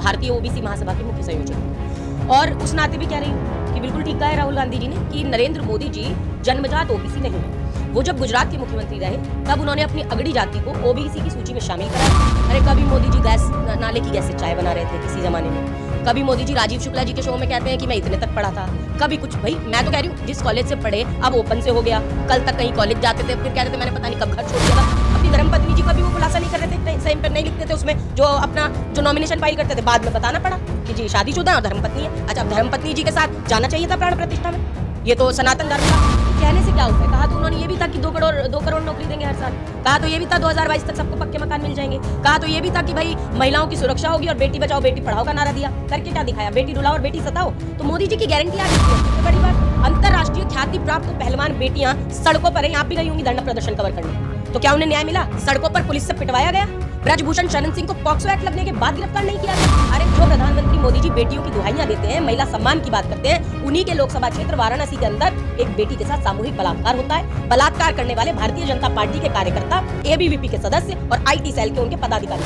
भारतीय ओबीसी महासभा के मुख्य संयोजक, और उस नाते भी कह रही हूँ कि बिल्कुल ठीक कहा है राहुल गांधी जी ने कि नरेंद्र मोदी जी जन्मजात ओबीसी नहीं है। वो जब गुजरात के मुख्यमंत्री रहे तब उन्होंने अपनी अगड़ी जाति को ओबीसी की सूची में शामिल कराया। अरे कभी मोदी जी गैस नाले की गैस से चाय बना रहे थे किसी जमाने में, कभी मोदी जी राजीव शुक्ला जी के शो में कहते हैं कि मैं इतने तक पढ़ा था, कभी कुछ। भाई मैं तो कह रही हूँ जिस कॉलेज से पढ़े अब ओपन से हो गया, कल तक कहीं कॉलेज जाते थे फिर कहते थे मैंने पता नहीं कब घर छोड़ दिया था। अपनी धर्मपत्नी जी का भी वो खुलासा नहीं कर रहे थे, सही पर नहीं लिखते थे उसमें जो अपना जो नॉमिनेशन फाइल करते थे, बाद में बताना पड़ा कि जी शादीशुदा है और धर्मपत्नी है। अच्छा, धर्मपत्नी जी के साथ जाना चाहिए था प्राण प्रतिष्ठा में, ये तो सनातन धर्म का कहने से क्या होता है। कहा तो उन्होंने ये भी था कि 2 करोड़ नौकरी देंगे हर साल, कहा तो ये भी था 2022 तक सबको पक्के मकान मिल जाएंगे, कहा तो ये भी था कि भाई महिलाओं की सुरक्षा होगी और बेटी बचाओ बेटी पढ़ाओ का नारा दिया। करके क्या दिखाया? बेटी रुलाओ और बेटी सताओ। तो मोदी जी की गारंटी आ चुकी है। सबसे बड़ी बात, अंतरराष्ट्रीय ख्याति प्राप्त पहलवान बेटियां सड़कों पर हैं। आप भी गई होंगी धरना प्रदर्शन कवर करने, तो क्या उन्हें न्याय मिला? सड़कों पर पुलिस से पिटवाया गया। ब्रजभूषण शरण सिंह को पॉक्सो एक्ट लगने के बाद गिरफ्तार नहीं किया गया। अरे जो प्रधानमंत्री मोदी जी बेटियों की दुहाइयां देते हैं, महिला सम्मान की बात करते हैं, उन्हीं के लोकसभा क्षेत्र वाराणसी के अंदर एक बेटी के साथ सामूहिक बलात्कार होता है। बलात्कार करने वाले भारतीय जनता पार्टी के कार्यकर्ता, एबीवीपी के सदस्य और आईटी सेल के उनके पदाधिकारी।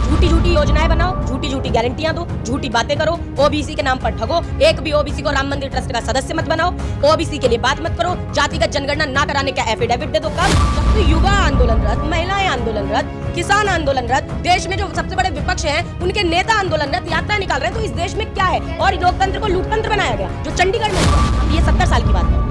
झूठी झूठी योजनाएं बनाओ, झूठी झूठी गारंटियां दो, झूठी बातें करो, ओबीसी के नाम पर ठगो। एक भी ओबीसी को राम मंदिर ट्रस्ट का सदस्य मत बनाओ, ओबीसी के लिए बात मत करो, जातिगत जनगणना ना कराने का एफिडेविट दे दो। कब? युवा आंदोलनरत, महिलाएं आंदोलनरत, किसान आंदोलनरत, देश में जो सबसे बड़े विपक्ष हैं उनके नेता आंदोलनरत यात्रा निकाल रहे हैं। तो इस देश में क्या है? और लोकतंत्र को लूटतंत्र बनाया गया जो चंडीगढ़ में हुआ। हम ये 70 साल की बात है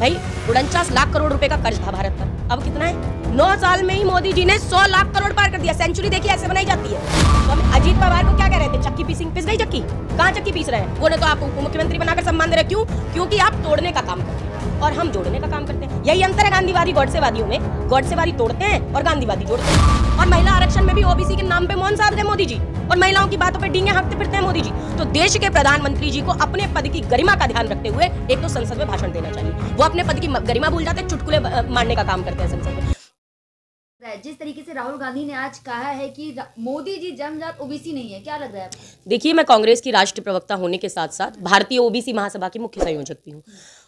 भाई। 49 लाख करोड़ रुपए का कर्ज था भारत पर, अब कितना है? 9 साल में ही मोदी जी ने 100 लाख करोड़ पार कर दिया। सेंचुरी देखिए ऐसे बनाई जाती है। तो हम अजीत पवार को क्या कह रहे थे? चक्की पिस गई चक्की। कहाँ चक्की पीस रहे हैं? वो ने तो आपको उप मुख्यमंत्री बनाकर सम्मान दे रहे। क्यों? क्योंकि आप तोड़ने का काम करते हैं और हम जोड़ने का काम करते हैं। यही अंतर है गांधीवादी गॉडसेवादियों में। गॉडसेवादी तोड़ते हैं और गांधीवादी जोड़ते हैं। और महिला आरक्षण में भी ओबीसी के नाम पे मौन साध गए मोदी जी, और महिलाओं की बातों पे डींगे हाँकते फिरते हैं मोदी जी। तो देश के प्रधानमंत्री जी को अपने पद की गरिमा का ध्यान रखते हुए एक तो संसद में भाषण देना चाहिए। वो अपने पद की गरिमा भूल जाते हैं, चुटकुले मारने का काम करते हैं संसद में। जिस तरीके से राहुल गांधी ने आज कहा है कि मोदी जी जन्मजात ओबीसी नहीं है, क्या लग रहा है आपको? देखिए, मैं कांग्रेस की राष्ट्रीय प्रवक्ता होने के साथ साथ भारतीय ओबीसी महासभा की मुख्य संयोजक भी हूँ,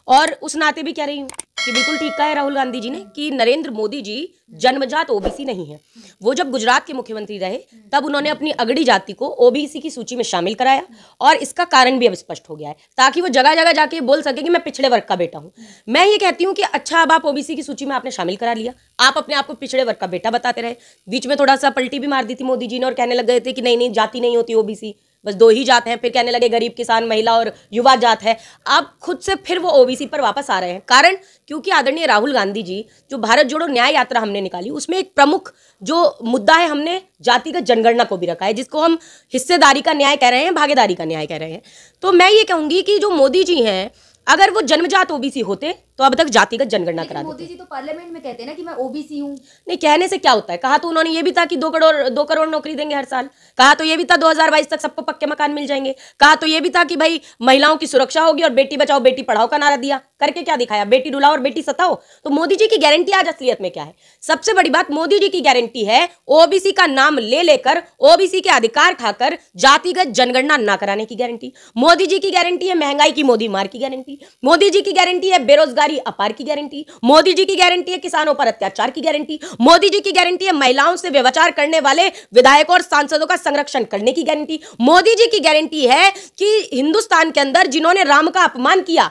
और उस नाते भी कह रही हूँ कि बिल्कुल ठीक कहा है राहुल गांधी जी ने कि नरेंद्र मोदी जी जन्मजात ओबीसी नहीं है। वो जब गुजरात के मुख्यमंत्री रहे तब उन्होंने अपनी अगड़ी जाति को ओबीसी की सूची में शामिल कराया, और इसका कारण भी अब स्पष्ट हो गया है ताकि वो जगह जगह जाके बोल सके कि मैं पिछड़े वर्ग का बेटा हूँ। मैं ये कहती हूँ कि अच्छा, अब आप ओबीसी की सूची में आपने शामिल करा लिया, आप अपने आप को पिछड़े वर्ग का बेटा बताते रहे। बीच में थोड़ा सा पलटी भी मार दी थी मोदी जी ने और कहने लग गए थे कि नहीं जाति नहीं होती ओबीसी, बस 2 ही जात हैं। फिर कहने लगे गरीब, किसान, महिला और युवा जात है। अब खुद से फिर वो ओबीसी पर वापस आ रहे हैं। कारण क्योंकि आदरणीय राहुल गांधी जी जो भारत जोड़ो न्याय यात्रा हमने निकाली, उसमें एक प्रमुख जो मुद्दा है, हमने जातिगत जनगणना को भी रखा है, जिसको हम हिस्सेदारी का न्याय कह रहे हैं, भागीदारी का न्याय कह रहे हैं। तो मैं ये कहूंगी कि जो मोदी जी हैं, अगर वो जन्मजात ओबीसी होते तो अब तक जातिगत जनगणना करा देते। मोदी जी तो पार्लियामेंट में कहते हैं ना कि मैं ओबीसी हूँ। नहीं, कहने से क्या होता है? कहा तो उन्होंने ये भी था कि 2 करोड़ नौकरी देंगे हर साल, कहा तो ये भी था 2022 तक सबको पक्के मकान मिल जाएंगे, कहा तो ये भी था कि भाई महिलाओं की सुरक्षा होगी और बेटी बचाओ बेटी पढ़ाओ का नारा दिया। करके क्या दिखाया? बेटी रुलाओ और बेटी सताओ। तो मोदी जी की गारंटी आज असलियत में क्या है? सबसे बड़ी बात, मोदी जी की गारंटी है ओबीसी का नाम ले लेकर, ओबीसी के अधिकार खाकर जातिगत जनगणना ना कराने की गारंटी। मोदी जी की गारंटी है महंगाई की मोदी मार की गारंटी। मोदी जी की गारंटी है बेरोजगारी अपार की गारंटी। मोदी जी की गारंटी है किसानों पर अत्याचार की गारंटी। मोदी जी की गारंटी है महिलाओं से व्यभिचार करने वाले विधायकों और सांसदों का संरक्षण करने की गारंटी। मोदी जी की गारंटी है कि हिंदुस्तान के अंदर जिन्होंने राम का अपमान किया,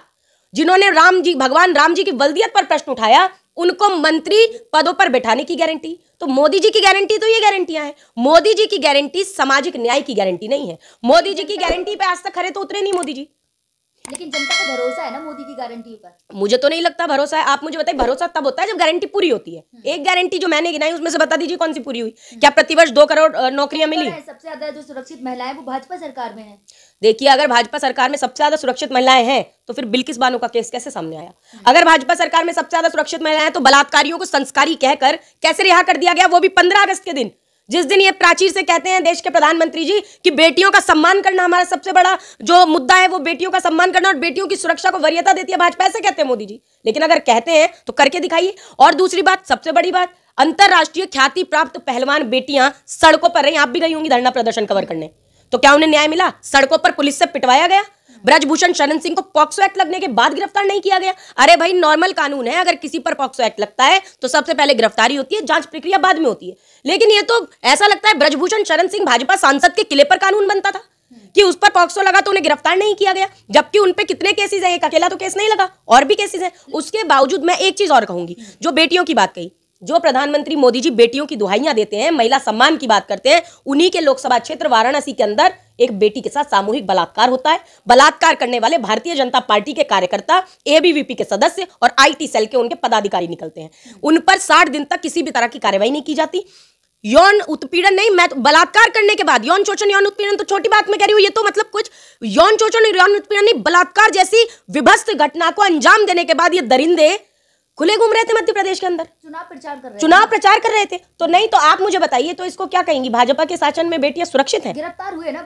जिन्होंने भगवान राम जी की वल्दियत पर प्रश्न उठाया, उनको मंत्री पदों पर बैठाने की गारंटी। तो मोदी जी की गारंटी तो ये गारंटियां हैं। मोदी जी की गारंटी सामाजिक न्याय की गारंटी नहीं है। मोदी जी की गारंटी पे आज तक खरे तो उतरे नहीं मोदी जी। लेकिन जनता को भरोसा है ना मोदी की गारंटी पर? मुझे तो नहीं लगता भरोसा है। आप मुझे बताइए, भरोसा तब होता है जब गारंटी पूरी होती है। एक गारंटी जो मैंने गिनाई उसमें से बता दीजिए कौन सी पूरी हुई? क्या प्रतिवर्ष 2 करोड़ नौकरियां मिली? सबसे ज्यादा जो सुरक्षित महिलाएं वो भाजपा सरकार में है। देखिए, अगर भाजपा सरकार में सबसे ज्यादा सुरक्षित महिलाएं हैं तो फिर बिल्किस बानो का केस कैसे सामने आया? अगर भाजपा सरकार में सबसे ज्यादा सुरक्षित महिलाएं हैं तो बलात्कारियों को संस्कारी कहकर कैसे रिहा कर दिया गया, वो भी 15 अगस्त के दिन, जिस दिन ये प्राचीर से कहते हैं देश के प्रधानमंत्री जी कि बेटियों का सम्मान करना हमारा सबसे बड़ा जो मुद्दा है, वो बेटियों का सम्मान करना और बेटियों की सुरक्षा को वरीयता देती है भाजपा, ऐसे कहते हैं मोदी जी। लेकिन अगर कहते हैं तो करके दिखाइए। और दूसरी बात, सबसे बड़ी बात, अंतरराष्ट्रीय ख्याति प्राप्त पहलवान बेटियां सड़कों पर रही। आप भी गई होंगी धरना प्रदर्शन कवर करने, तो क्या उन्हें न्याय मिला? सड़कों पर पुलिस से पिटवाया गया। ब्रजभूषण शरण सिंह को पॉक्सो एक्ट लगने के बाद गिरफ्तार नहीं किया गया। अरे भाई, नॉर्मल कानून है, अगर किसी पर पॉक्सो एक्ट लगता है तो सबसे पहले गिरफ्तारी होती है, जांच प्रक्रिया बाद में होती है। लेकिन ये तो ऐसा लगता है ब्रजभूषण शरण सिंह भाजपा सांसद के किले पर कानून बनता था। कि उस पर पॉक्सो लगा तो उन्हें गिरफ्तार नहीं किया गया, जबकि उन पे कितने केसेस हैं, एक अकेला तो केस नहीं लगा, और भी केसेस हैं। उसके बावजूद मैं एक चीज और कहूंगी, जो बेटियों की बात कही, जो प्रधानमंत्री मोदी जी बेटियों की दुहाइयां देते हैं, महिला सम्मान की बात करते हैं, उन्हीं के लोकसभा क्षेत्र वाराणसी के अंदर एक बेटी के साथ सामूहिक बलात्कार होता है। बलात्कार करने वाले भारतीय जनता पार्टी के कार्यकर्ता, एबीवीपी के सदस्य और आईटी सेल के उनके पदाधिकारी निकलते हैं। उन पर 60 दिन तक किसी भी तरह की कार्रवाई नहीं की जाती। यौन उत्पीड़न नहीं, मैं तो बलात्कार करने के बाद यौन शोषण, यौन उत्पीड़न तो छोटी बात मैं कह रही हूं, ये तो मतलब कुछ यौन शोषण, यौन उत्पीड़न नहीं, बलात्कार जैसी विभत्स घटना को अंजाम देने के बाद ये दरिंदे खुले घूम रहे थे मध्य प्रदेश के अंदर, चुनाव प्रचार कर रहे थे। तो नहीं तो आप मुझे बताइए, तो इसको क्या कहेंगी, भाजपा के शासन में बेटियां सुरक्षित हैं? गिरफ्तार हुए ना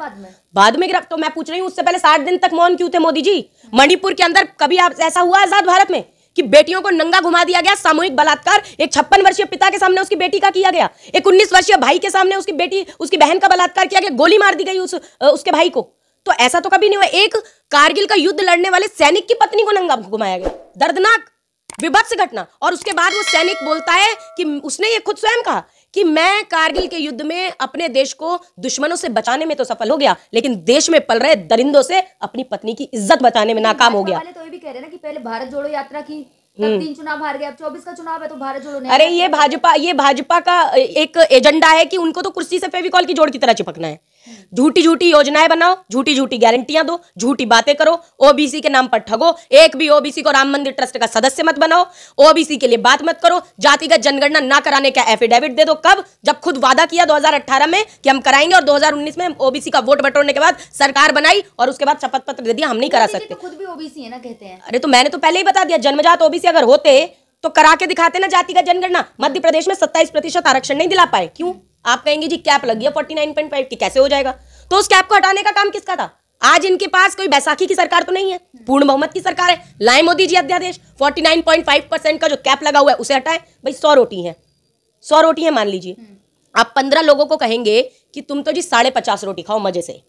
बाद में गिरफ्तार, तो मैं पूछ रही हूँ उससे पहले 60 दिन तक मौन क्यों थे मोदी जी? मणिपुर के अंदर कभी आप ऐसा हुआ आजाद भारत में कि बेटियों को नंगा घुमा दिया गया, सामूहिक बलात्कार एक 56 वर्षीय पिता के सामने उसकी बेटी का किया गया, एक 19 वर्षीय भाई के सामने उसकी बेटी, उसकी बहन का बलात्कार किया गया, गोली मार दी गई उसके भाई को। तो ऐसा तो कभी नहीं हुआ। एक कारगिल का युद्ध लड़ने वाले सैनिक की पत्नी को नंगा घुमाया गया, दर्दनाक विभत्स घटना। और उसके बाद वो सैनिक बोलता है कि उसने ये खुद स्वयं कहा कि मैं कारगिल के युद्ध में अपने देश को दुश्मनों से बचाने में तो सफल हो गया, लेकिन देश में पल रहे दरिंदों से अपनी पत्नी की इज्जत बचाने में नाकाम हो गया। तो ये भी कह रहे हैं ना कि पहले भारत जोड़ो यात्रा की, तब 3 चुनाव हार गए, अब 24 का चुनाव है तो भारत जोड़ो नहीं। अरे ये भाजपा का एक एजेंडा है कि उनको तो कुर्सी से फेविकॉल की जोड़ की तरह चिपकना है। झूठी झूठी योजनाएं बनाओ, झूठी झूठी गारंटियां दो, झूठी बातें करो, ओबीसी के नाम पर ठगो, एक भी ओबीसी को राम मंदिर ट्रस्ट का सदस्य मत बनाओ, ओबीसी के लिए बात मत करो, जातिगत जनगणना ना कराने का एफिडेविट दे दो। कब? जब खुद वादा किया 2018 में कि हम कराएंगे, और 2019 में ओबीसी का वोट बटोरने के बाद सरकार बनाई और उसके बाद शपथ पत्र दे दिया हम नहीं करा सकते। तो खुद भी ओबीसी है ना, कहते हैं। अरे तो मैंने तो पहले ही बता दिया, जन्मजात ओबीसी अगर होते तो करा के दिखाते ना जातिगत जनगणना। मध्य प्रदेश में 27% आरक्षण नहीं दिला पाए, क्यों? आप कहेंगे जी कैप लग गया 49.5 की, कैसे हो जाएगा? तो उस कैप को हटाने का काम किसका था? आज इनके पास कोई बैसाखी की सरकार तो नहीं है, पूर्ण बहुमत की सरकार है। लाए मोदी जी अध्यादेश, 49.5% का जो कैप लगा हुआ है उसे हटाए। भाई 100 रोटी है, 100 रोटी है मान लीजिए, आप 15 लोगों को कहेंगे कि तुम तो जी 50.5 रोटी खाओ मजे से,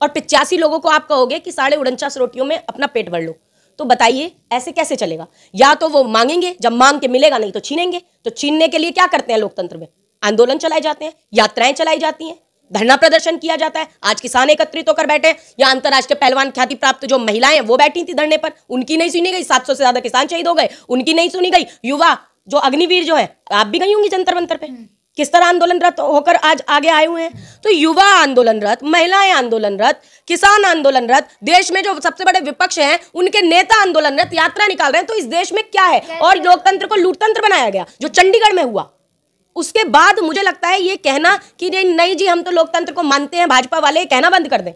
और 85 लोगों को आप कहोगे कि 49.5 रोटियों में अपना पेट भर लो। तो बताइए ऐसे कैसे चलेगा? या तो वो मांगेंगे, जब मांग के मिलेगा नहीं तो छीनेंगे। तो छीनने के लिए क्या करते हैं लोकतंत्र में? आंदोलन चलाए जाते हैं, यात्राएं चलाई जाती हैं, धरना प्रदर्शन किया जाता है। आज किसान एकत्रित होकर बैठे, या अंतरराष्ट्रीय पहलवान ख्याति प्राप्त जो महिलाएं हैं वो बैठी थी धरने पर, उनकी नहीं सुनी गई। 700 से ज्यादा किसान शहीद हो गए, उनकी नहीं सुनी गई। युवा जो अग्निवीर जो है, आप भी गई होंगी जंतर मंतर पे, किस तरह आंदोलनरत होकर आज आगे आए हुए हैं। तो युवा आंदोलनरत, महिलाएं आंदोलनरत, किसान आंदोलनरत, देश में जो सबसे बड़े विपक्ष हैं उनके नेता आंदोलनरत यात्रा निकाल रहे हैं। तो इस देश में क्या है? और लोकतंत्र को लूटतंत्र बनाया गया जो चंडीगढ़ में हुआ। उसके बाद मुझे लगता है ये कहना कि नहीं जी हम तो लोकतंत्र को मानते हैं, भाजपा वाले, कहना बंद कर दें।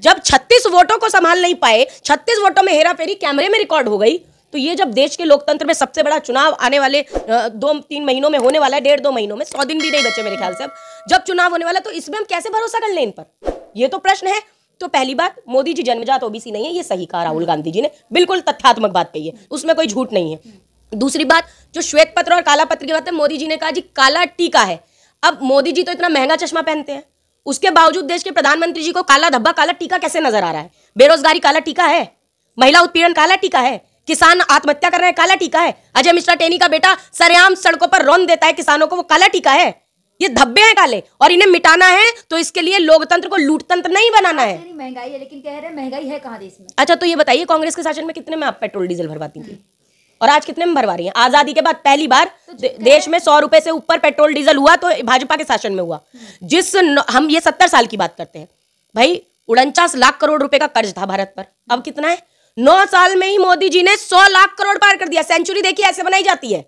जब 36 वोटों को संभाल नहीं पाए, 36 वोटों में हेराफेरी कैमरे में रिकॉर्ड हो गई, तो ये जब देश के लोकतंत्र में सबसे बड़ा चुनाव आने वाले 2-3 महीनों में होने वाला है, 1.5-2 महीनों में, 100 दिन भी नहीं बचे मेरे ख्याल से, अब जब चुनाव होने वाला, तो इसमें हम कैसे भरोसा कर लें इन पर? ये तो प्रश्न है। तो पहली बात, मोदी जी जन्मजात ओबीसी नहीं है, ये सही कहा राहुल गांधी जी ने, बिल्कुल तथ्यात्मक बात कही है, उसमें कोई झूठ नहीं है। दूसरी बात, जो श्वेत पत्र और काला पत्र की बात है, मोदी जी ने कहा जी काला टीका है। अब मोदी जी तो इतना महंगा चश्मा पहनते हैं, उसके बावजूद देश के प्रधानमंत्री जी को काला धब्बा, काला टीका कैसे नजर आ रहा है? बेरोजगारी काला टीका है, महिला उत्पीड़न काला टीका है, किसान आत्महत्या कर रहे हैं काला टीका है, अजय मिश्रा टेनी का बेटा सरेआम सड़कों पर रौंद देता है किसानों को, वो काला टीका है। ये धब्बे हैं काले, और इन्हें मिटाना है तो इसके लिए लोकतंत्र को लूटतंत्र नहीं बनाना है। महंगाई है, लेकिन कह रहे हैं महंगाई है कहां देश में? अच्छा तो ये बताइए, कांग्रेस के शासन में कितने में आप पेट्रोल डीजल भरवाती थी और आज कितने में भरवा रही हैं? आजादी के बाद पहली बार देश में 100 रुपए से ऊपर पेट्रोल डीजल हुआ तो भाजपा के शासन में हुआ। हम ये 70 साल की बात करते हैं भाई, 49 लाख करोड़ रुपए का कर्ज था भारत पर, अब कितना है? 9 साल में ही मोदी जी ने 100 लाख करोड़ पार कर दिया। सेंचुरी देखिए ऐसे बनाई जाती है,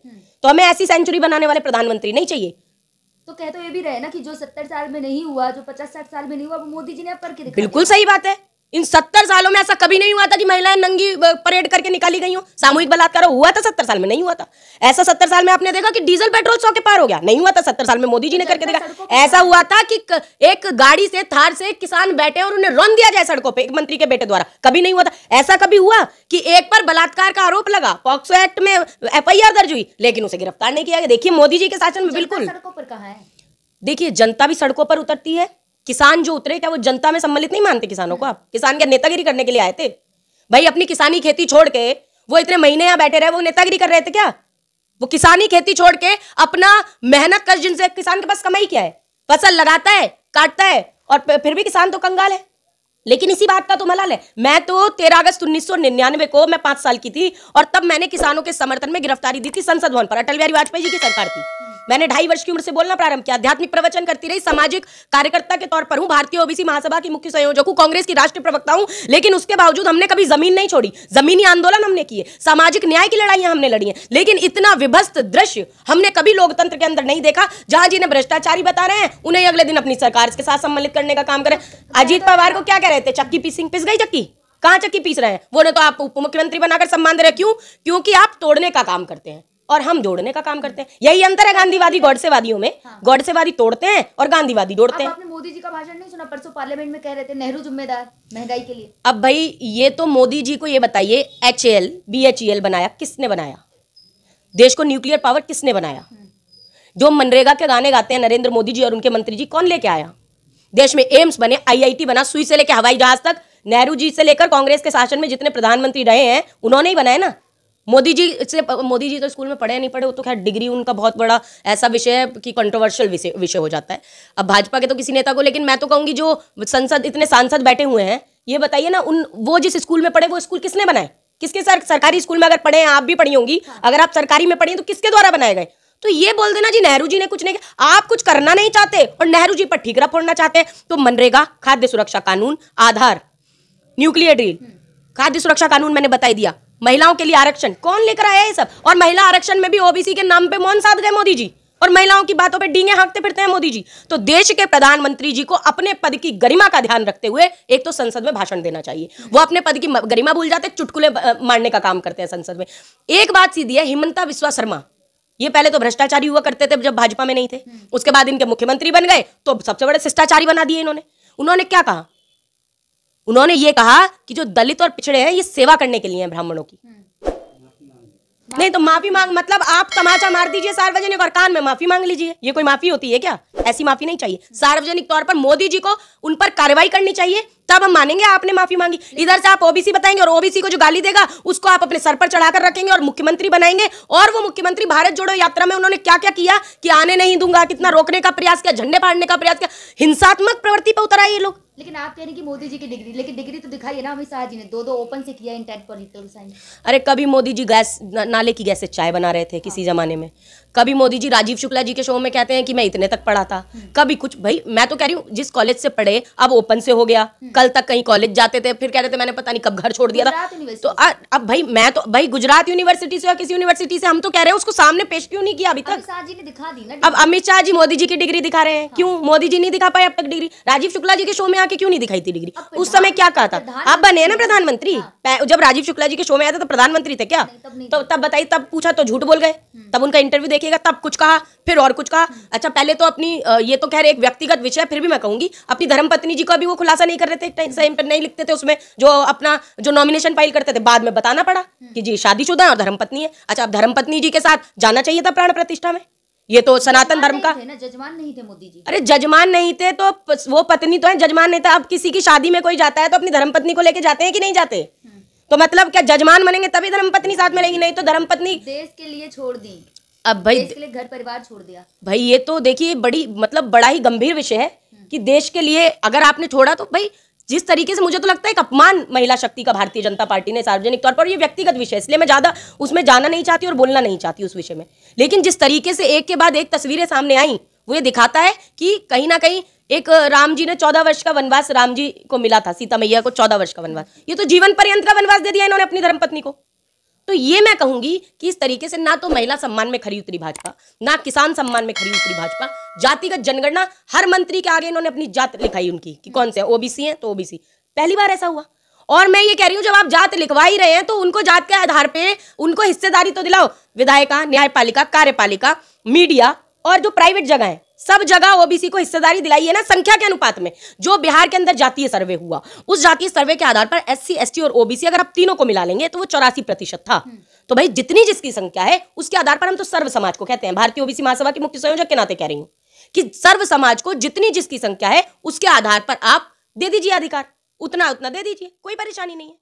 तो हमें ऐसी सेंचुरी बनाने वाले प्रधानमंत्री नहीं चाहिए। तो कह तो ये भी रहे ना कि जो 70 साल में नहीं हुआ, जो 50-60 साल में नहीं हुआ, वो मोदी जी ने अब करके दिखाया। बिल्कुल सही बात है। इन 70 सालों में ऐसा कभी नहीं हुआ था कि महिलाएं नंगी परेड करके निकाली गई हो, सामूहिक बलात्कार हुआ था 70 साल में? नहीं हुआ था। ऐसा 70 साल में आपने देखा कि डीजल पेट्रोल 100 के पार हो गया? नहीं हुआ था। 70 साल में मोदी जी ने करके देखा। ऐसा हुआ था कि एक गाड़ी से, थार से किसान बैठे और उन्हें रौंद दिया जाए सड़कों पे, एक मंत्री के बेटे द्वारा? कभी नहीं हुआ था। ऐसा कभी हुआ कि एक पर बलात्कार का आरोप लगा, पॉक्सो एक्ट में FIR दर्ज हुई, लेकिन उसे गिरफ्तार नहीं किया गया? देखिए मोदी जी के शासन में बिल्कुल। सड़कों पर कहां है? देखिए जनता भी सड़कों पर उतरती है, किसान जो उतरे क्या वो जनता में सम्मिलित नहीं मानते किसानों को? आप किसान क्या नेतागिरी करने के लिए आए थे? भाई अपनी किसानी खेती छोड़ के वो इतने महीने यहाँ बैठे रहे, वो नेतागिरी कर रहे थे क्या? वो किसानी खेती छोड़ के अपना मेहनत कर, जिनसे किसान के पास कमाई क्या है? फसल लगाता है, काटता है, और फिर भी किसान तो कंगाल है। लेकिन इसी बात का तो मलाल है, मैं तो 13 अगस्त 1999 को मैं 5 साल की थी और तब मैंने किसानों के समर्थन में गिरफ्तारी दी थी संसद भवन पर। अटल बिहारी वाजपेयी जी की सरकार थी। मैंने 2.5 वर्ष की उम्र से बोलना प्रारंभ किया, आध्यात्मिक प्रवचन करती रही, सामाजिक कार्यकर्ता के तौर पर हूं, भारतीय ओबीसी महासभा की मुख्य संयोजक हूं, कांग्रेस की राष्ट्रीय प्रवक्ता हूं, लेकिन उसके बावजूद हमने कभी जमीन नहीं छोड़ी। जमीनी आंदोलन हमने किए, सामाजिक न्याय की लड़ाइयां हमने लड़ी हैं, लेकिन इतना विभत्स दृश्य हमने कभी लोकतंत्र के अंदर नहीं देखा, जहां जिन्हें भ्रष्टाचारी बता रहे हैं उन्हें अगले दिन अपनी सरकार के साथ सम्मिलित करने का काम करें। अजीत पवार को क्या कह रहे थे, चक्की पीसिंग, पिस गई चक्की, कहां चक्की पीस रहे हैं, वो ने तो आप उप मुख्यमंत्री बनाकर सम्मान दे रहे। क्यों? क्योंकि आप तोड़ने का काम करते हैं और हम जोड़ने का काम करते हैं। यही अंतर है गांधीवादी गॉडसेवादियों में। गॉडसेवादी तोड़ते हैं और गांधीवादी जोड़ते हैं। आपने मोदी जी का भाषण नहीं सुना? परसों पार्लियामेंट में कह रहे थे नेहरू जिम्मेदार महंगाई के लिए। अब भाई ये तो मोदी जी को ये बताइए, HAL BHEL बनाया किसने बनाया? देश को न्यूक्लियर पावर किसने बनाया? जो मनरेगा के गाने गाते हैं नरेंद्र मोदी जी और उनके मंत्री जी, कौन लेके आया? देश में एम्स बने, IIT बना, सुई से लेकर हवाई जहाज तक, नेहरू जी से लेकर कांग्रेस के शासन में जितने प्रधानमंत्री रहे हैं उन्होंने ही बनाए ना। मोदी जी तो स्कूल में पढ़े नहीं पढ़े, वो तो खैर डिग्री उनका बहुत बड़ा ऐसा विषय है कि कंट्रोवर्शियल विषय हो जाता है। अब भाजपा के तो किसी नेता को, लेकिन मैं तो कहूंगी जो संसद इतने सांसद बैठे हुए हैं, ये बताइए ना, वो जिस स्कूल में पढ़े वो स्कूल किसने बनाए? किसके सरकारी स्कूल में अगर पढ़े हैं, आप भी पढ़ी होंगी, अगर आप सरकारी में पढ़ी हैं तो किसके द्वारा बनाए गए? तो ये बोल देना जी नेहरू जी ने कुछ नहीं किया, आप कुछ करना नहीं चाहते और नेहरू जी पर ठीकरा फोड़ना चाहते हैं। तो मनरेगा, खाद्य सुरक्षा कानून, आधार, न्यूक्लियर ड्रिल, खाद्य सुरक्षा कानून मैंने बता दिया, महिलाओं के लिए आरक्षण, कौन लेकर आया ये सब? और महिला आरक्षण में भी ओबीसी के नाम पे मौन साध गए मोदी जी और महिलाओं की बातों पे डींगे हाँकते फिरते हैं मोदी जी। तो देश के प्रधानमंत्री जी को अपने पद की गरिमा का ध्यान रखते हुए एक तो संसद में भाषण देना चाहिए। वो अपने पद की गरिमा भूल जाते, चुटकुले मारने का काम करते हैं संसद में। एक बात सीधी है, हिमंता बिस्वा शर्मा ये पहले तो भ्रष्टाचारी हुआ करते थे जब भाजपा में नहीं थे, उसके बाद इनके मुख्यमंत्री बन गए तो सबसे बड़े शिष्टाचारी बना दिए इन्होंने। उन्होंने क्या कहा? उन्होंने ये कहा कि जो दलित और पिछड़े हैं ये सेवा करने के लिए हैं ब्राह्मणों की। नहीं तो माफी मांग, मतलब आप तमाचा मार दीजिए सार्वजनिक और कान में माफी मांग लीजिए, ये कोई माफी होती है क्या? ऐसी माफी नहीं चाहिए। सार्वजनिक तौर पर मोदी जी को उन पर कार्रवाई करनी चाहिए, तब हम मानेंगे आपने माफी मांगी। इधर से आप ओबीसी बताएंगे और ओबीसी को जो गाली देगा उसको आप अपने सर पर चढ़ाकर रखेंगे और मुख्यमंत्री बनाएंगे। और वो मुख्यमंत्री भारत जोड़ो यात्रा में उन्होंने क्या क्या किया कि आने नहीं दूंगा, कितना रोकने का प्रयास किया, झंडे फाड़ने का प्रयास किया, हिंसात्मक प्रवृत्ति पर उतर आए ये लोग। लेकिन आप कह रहे हैं कि मोदी जी की डिग्री, लेकिन डिग्री तो दिखाई है ना अमित शाह जी ने, दो ओपन से किया इन 10 पॉलिटिकल साइंस। अरे कभी मोदी जी गैस नाले की गैस से चाय बना रहे थे किसी जमाने में, कभी मोदी जी राजीव शुक्ला जी के शो में कहते हैं कि मैं इतने तक पढ़ा था, कभी कुछ। भाई मैं तो कह रही हूँ जिस कॉलेज से पढ़े अब ओपन से हो गया, कल तक कहीं कॉलेज जाते थे फिर कहते थे मैंने पता नहीं कब घर छोड़ दिया था। तो अब भाई मैं तो भाई गुजरात यूनिवर्सिटी से या किसी यूनिवर्सिटी से, हम तो कह रहे हैं उसको सामने पेश क्यों नहीं किया अभी तक? अमित शाह जी ने दिखा दी ना। अब अमित शाह जी मोदी जी की डिग्री दिखा रहे हैं, क्यों? मोदी जी नहीं दिखा पाए अब तक डिग्री। राजीव शुक्ला जी के शो में आके क्यों नहीं दिखाई थी डिग्री? उस समय क्या कहा था? आप बने हैं ना प्रधानमंत्री, जब राजीव शुक्ला जी के शो में आया था तो प्रधानमंत्री थे क्या? तो तब बताइए, तब पूछा तो झूठ बोल गए, तब उनका इंटरव्यू देखिएगा, तब कुछ कहा फिर और कुछ कहा। अच्छा पहले तो अपनी ये तो खैर एक व्यक्तिगत विषय, फिर भी मैं कहूंगी अपनी धर्मपत्नी जी को अभी वो खुलासा नहीं कर रहे थे, टाइम पर नहीं लिखते थे उसमें जो अपना जो नॉमिनेशन फाइल करते थे, बाद में बताना पड़ा कि जी शादीशुदा है और धर्मपत्नी है। अच्छा अब धर्मपत्नी जी के साथ जाना चाहिए था प्राण प्रतिष्ठा में, ये तो सनातन धर्म का जजमान नहीं थे मोदी जी। अरे जजमान नहीं थे तो वो पत्नी तो है, जजमान नहीं था। अब किसी की शादी में कोई जाता है तो अपनी धर्मपत्नी को लेके जाते हैं कि नहीं जाते? तो मतलब क्या जजमान बनेंगे तभी धर्मपत्नी साथ में रहेगी? नहीं तो धर्मपत्नी देश के लिए छोड़ दी, अब भाई देश के लिए घर परिवार छोड़ दिया। भाई ये तो देखिए बड़ी मतलब बड़ा ही गंभीर विषय है कि देश के लिए अगर आपने छोड़ा तो भाई जिस तरीके से मुझे तो लगता है एक अपमान महिला शक्ति का भारतीय जनता पार्टी ने सार्वजनिक तौर पर, ये व्यक्तिगत विषय इसलिए मैं ज्यादा उसमें जाना नहीं चाहती और बोलना नहीं चाहती उस विषय में, लेकिन जिस तरीके से एक के बाद एक तस्वीरें सामने आई वो ये दिखाता है कि कहीं ना कहीं एक राम जी ने 14 वर्ष का वनवास राम जी को मिला था, सीता मैया को 14 वर्ष का वनवास, ये तो जीवन पर्यंत का वनवास दे दिया इन्होंने अपनी धर्मपत्नी को। तो ये मैं कहूंगी कि इस तरीके से ना तो महिला सम्मान में खरी उतरी भाजपा, ना किसान सम्मान में खरी उतरी भाजपा। जातिगत जनगणना हर मंत्री के आगे इन्होंने अपनी जात लिखाई उनकी कि कौन से ओबीसी हैं तो ओबीसी, पहली बार ऐसा हुआ। और मैं ये कह रही हूँ जब आप जात लिखवा ही रहे हैं तो उनको जात के आधार पे उनको हिस्सेदारी तो दिलाओ। विधायिका, न्यायपालिका, कार्यपालिका, मीडिया और जो प्राइवेट जगह है सब जगह ओबीसी को हिस्सेदारी दिलाई है ना, संख्या के अनुपात में। जो बिहार के अंदर जातीय सर्वे हुआ उस जातीय सर्वे के आधार पर SC, ST और ओबीसी अगर आप तीनों को मिला लेंगे तो वो 84% था। तो भाई जितनी जिसकी संख्या है उसके आधार पर हम तो सर्व समाज को कहते हैं। भारतीय ओबीसी महासभा की मुख्य संयोजक के नाते कह रही हूँ कि सर्व समाज को जितनी जिसकी संख्या है उसके आधार पर आप दे दीजिए अधिकार, उतना उतना दे दीजिए, कोई परेशानी नहीं है।